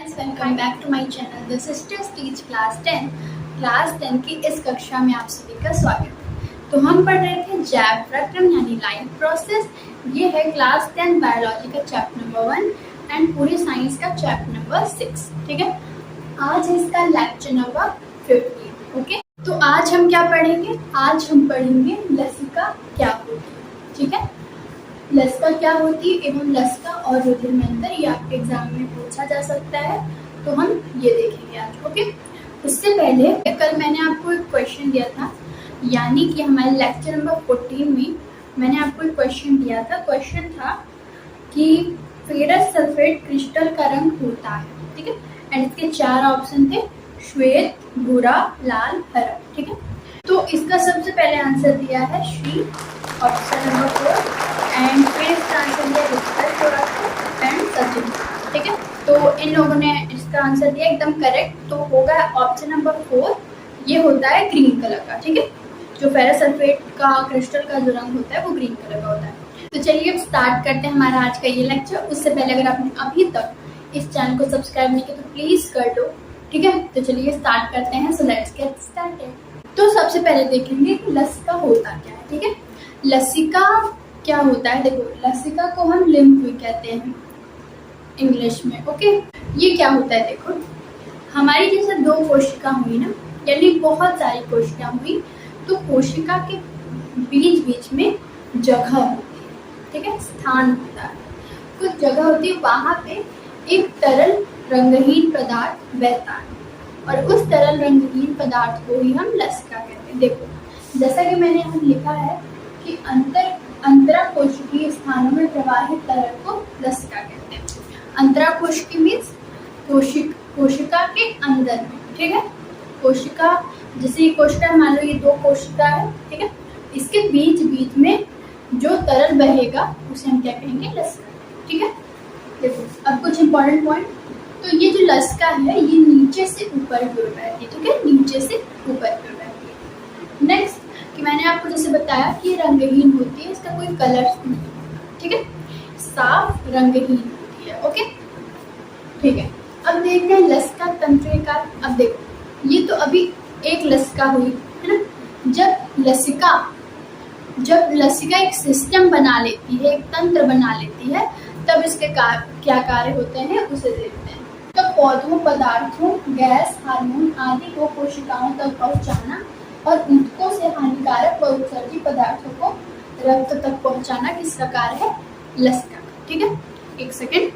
Welcome back to my channel the sisters teach class 10 की इस कक्षा में आप सभी का स्वागत है। तो हम पढ़ रहे थे जैव प्रक्रम यानी लाइन प्रोसेस। ये है क्लास 10 बायोलॉजी का चैप्टर नंबर 1 एंड पूरी साइंस का चैप्टर नंबर 6। ठीक है, आज इसका लेक्चर नंबर 15। ओके, तो आज हम क्या पढ़ेंगे? आज हम पढ़ेंगे लसिका क्या होती है। ठीक है, लसिका क्या होती है एवं लसिका और रुधिर में अंतर, ये आपके एग्जाम में पूछा जा सकता है, तो हम ये देखेंगे आज। ओके, उससे पहले कल मैंने आपको एक क्वेश्चन दिया था, यानी कि हमारे लेक्चर नंबर 14 में मैंने आपको एक क्वेश्चन दिया था। क्वेश्चन था कि फेरस सल्फेट क्रिस्टल का रंग होता है। ठीक है, एंड इसके 4 ऑप्शन थे, श्वेत, भूरा, लाल, हरा। ठीक है, तो इसका सबसे पहले आंसर दिया है श्री, ऑप्शन नंबर 4, एंड फिर इसका आंसर दिया एंड सचिन। ठीक है, तो इन लोगों ने इसका आंसर दिया एकदम करेक्ट, तो होगा ऑप्शन नंबर 4। ये होता है ग्रीन कलर का। ठीक है, जो फेरस सल्फेट का क्रिस्टल का जो रंग होता है वो ग्रीन कलर का होता है। तो चलिए अब स्टार्ट करते हैं हमारा आज का ये लेक्चर। उससे पहले अगर आपने अभी तक इस चैनल को सब्सक्राइब नहीं किया तो प्लीज कर दो। ठीक है, तो चलिए स्टार्ट करते हैं। So let's get started. तो सबसे पहले देखेंगे लसिका होता क्या है। ठीक है, लसिका क्या होता है? देखो, लसिका को हम लिम्फ भी कहते हैं इंग्लिश में। ओके, ये क्या होता है? देखो, हमारी जैसे 2 कोशिका हुई ना, यानी बहुत सारी कोशिका हुई, तो कोशिका के बीच बीच में जगह होती है। ठीक है, स्थान होता है, कुछ जगह होती है, वहां पे एक तरल रंगहीन पदार्थ बहता है, और उस तरल रंगहीन पदार्थ को ही हम लसिका कहते हैं। देखो, जैसा कि मैंने यहाँ लिखा है कि अंतरा कोशिकीय स्थानों में प्रवाहित तरल को लसिका कहते हैं। अंतरा कोशिकी मीन्स कोशिका के अंदर में। ठीक है, कोशिका, जैसे ये कोशिका, मान लो ये 2 कोशिका है। ठीक है, इसके बीच बीच में जो तरल बहेगा उसे हम क्या कहेंगे? लसिका। ठीक है, देखो अब कुछ इंपॉर्टेंट पॉइंट। तो ये जो लसिका है ये नीचे से ऊपर की ओर बहती है। ठीक है, नीचे से ऊपर की ओर बहती है। नेक्स्ट, कि मैंने आपको जैसे बताया कि रंगहीन होती है, इसका कोई कलर नहीं होता। ठीक है, साफ रंगहीन होती है। ओके, ठीक है, अब देखते हैं लसिका तंत्रिका। अब देखो, ये तो अभी एक लसिका हुई है ना। जब लसिका एक सिस्टम बना लेती है, एक तंत्र बना लेती है, तब इसके क्या कार्य होते हैं उसे देखते हैं। तो पौधों, पदार्थों, गैस, हार्मोन आदि को कोशिकाओं तक पहुंचाना और ऊतकों से हानिकारक व उत्सर्जी पदार्थों को रक्त तक पहुंचाना किसका कार्य है? लसिका का। ठीक है, एक सेकेंड।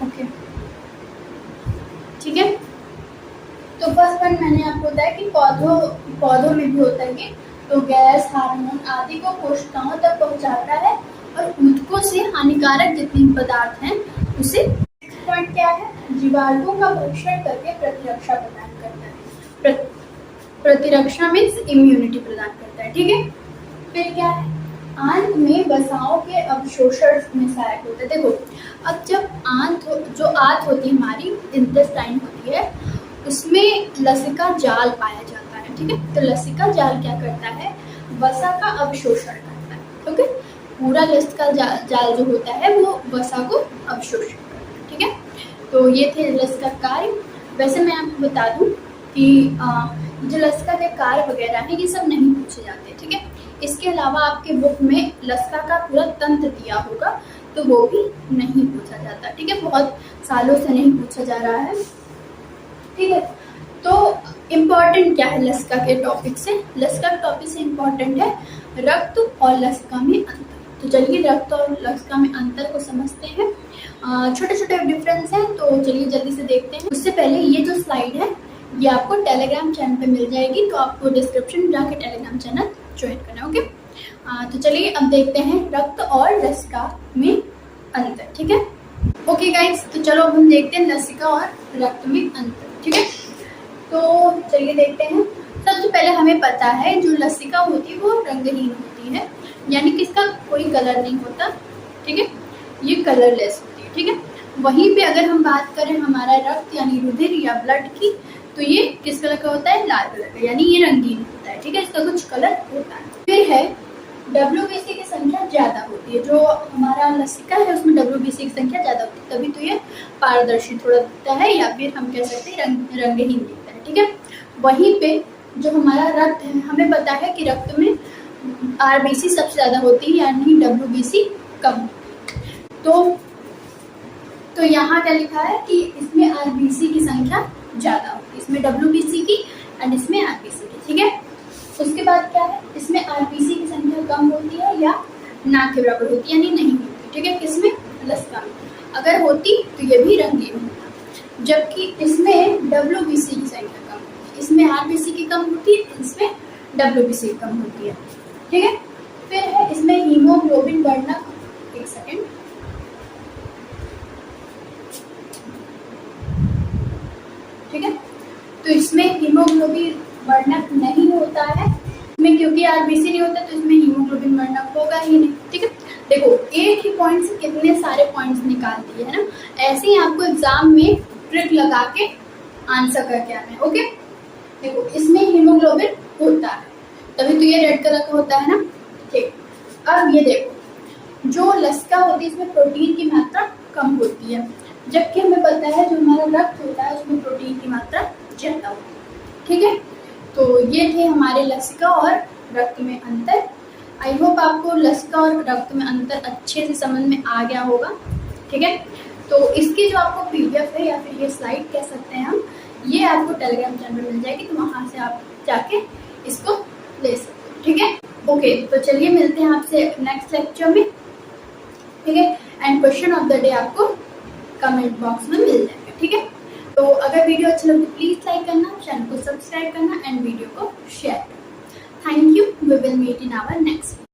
ओके, ठीक है, तो फर्स्ट पॉइंट मैंने आपको बताया कि पौधों में भी होता है कि तो गैस, हार्मोन आदि को कोशिकाओं तक पहुंचाता है और ऊतकों से हानिकारक जितने पदार्थ हैं उसे। पॉइंट क्या है? जीवाणुओं का भक्षण करके प्रतिरक्षा प्रदान करता है। प्रतिरक्षा मीन्स इम्यूनिटी प्रदान करता है। ठीक है, फिर क्या है? आंत में वसाओं के अवशोषण में सहायक होता है। देखो, अब जब जो आंत होती है हमारी, इंटेस्टाइन होती है, उसमें लसिका जाल पाया जाता है। ठीक है, तो लसिका जाल क्या करता है? वसा का अवशोषण करता है। ओके, पूरा लसिका जाल जो होता है वो वसा को अवशोषण करता है। ठीक है, तो ये थे लसिका कार्य। वैसे मैं आपको बता दूं कि जो लसिका के कार्य वगैरह हैं ये सब नहीं पूछे जाते। ठीक है, इसके अलावा आपके बुक में लसिका का पूरा तंत्र दिया होगा तो वो भी नहीं पूछा जाता। ठीक है, बहुत सालों से नहीं पूछा जा रहा है। ठीक है, तो इम्पोर्टेंट क्या है लसिका के टॉपिक से? लसिका के टॉपिक से इम्पोर्टेंट है रक्त और लसिका में अंतर। तो चलिए रक्त और लसिका में अंतर को समझते हैं। छोटे छोटे डिफरेंस हैं, तो चलिए जल्दी से देखते हैं। उससे पहले ये जो स्लाइड है ये आपको टेलीग्राम चैनल पे मिल जाएगी, तो आपको डिस्क्रिप्शन में जाके टेलीग्राम चैनल ज्वाइन करना है। ओके, तो चलिए अब देखते हैं रक्त और लसिका में अंतर। ठीक है, ओके गाइस, तो चलो अब हम देखते हैं लसिका और रक्त में अंतर। ठीक है, तो चलिए देखते हैं। सबसे पहले हमें पता है जो लसिका होती है वो रंगहीन होती है, यानी कि इसका कोई कलर नहीं होता। ठीक है, ये कलरलेस होती है। ठीक है, वहीं पे अगर हम बात करें हमारा रक्त यानी रुधिर या ब्लड की, तो ये किस कलर का होता है? लाल कलर का, यानी ये रंगीन होता है। ठीक है, इसका कुछ कलर होता है। फिर WBC की संख्या ज़्यादा होती है, जो हमारा लसिका है उसमें WBC की संख्या ज़्यादा होती है, तभी तो ये पारदर्शी थोड़ा दिखता है या फिर हम कह सकते हैं रंगहीन दिखता है। ठीक है, वहीं पे जो हमारा रक्त है, हमें पता है कि रक्त में RBC सबसे ज़्यादा होती है, यानी WBC कम। तो यहाँ क्या लिखा है कि इसमें RBC की संख्या ज़्यादा होती है, इसमें WBC की एंड इसमें RBC की। ठीक है, उसके बाद क्या है, इसमें RBC की संख्या कम होती है या ना के बराबर होती है, यानी नहीं होती। ठीक है, किसमें, लसिका में। अगर होती तो ये भी रंगीन होता, जबकि इसमें WBC की संख्या कम होती है, इसमें RBC की कम होती है, इसमें WBC की कम होती है। ठीक है, फिर है इसमें हीमोग्लोबिन बढ़ना, एक सेकेंड, ठीक है, तो इसमें हीमोग्लोबिन वर्णक नहीं होता है, इसमें क्योंकि RBC नहीं होता तो इसमें हीमोग्लोबिन वर्णक होगा ही नहीं। ठीक है, देखो एक ही पॉइंट से कितने सारे पॉइंट्स निकाल दिए है ना, ऐसे ही आपको एग्जाम में ट्रिक लगा के आंसर करके आना है। ओके, देखो इसमें हीमोग्लोबिन होता है, तभी तो ये रेड कलर का होता है ना। ठीक, अब ये देखो जो लसिका होती है इसमें प्रोटीन की मात्रा कम होती है, जबकि हमें पता है जो हमारा रक्त होता है उसमें प्रोटीन की मात्रा ज़्यादा होती है। ठीक है, तो ये थे हमारे लसिका और रक्त में अंतर। आई होप आपको लसिका और रक्त में अंतर अच्छे से समझ में आ गया होगा। ठीक है, तो इसकी जो आपको PDF है या फिर ये स्लाइड कह सकते हैं हम, ये आपको टेलीग्राम चैनल मिल जाएगी, तो वहाँ से आप जाके इसको ले सकते हो। ठीक है, ओके, तो चलिए मिलते हैं आपसे नेक्स्ट लेक्चर में। ठीक है, and question of the day आपको कमेंट बॉक्स में मिल जाएगा। ठीक है, तो अगर वीडियो अच्छा लगे तो प्लीज़ लाइक करना, चैनल को सब्सक्राइब करना एंड वीडियो को शेयर करना। Thank you, we will meet in our next.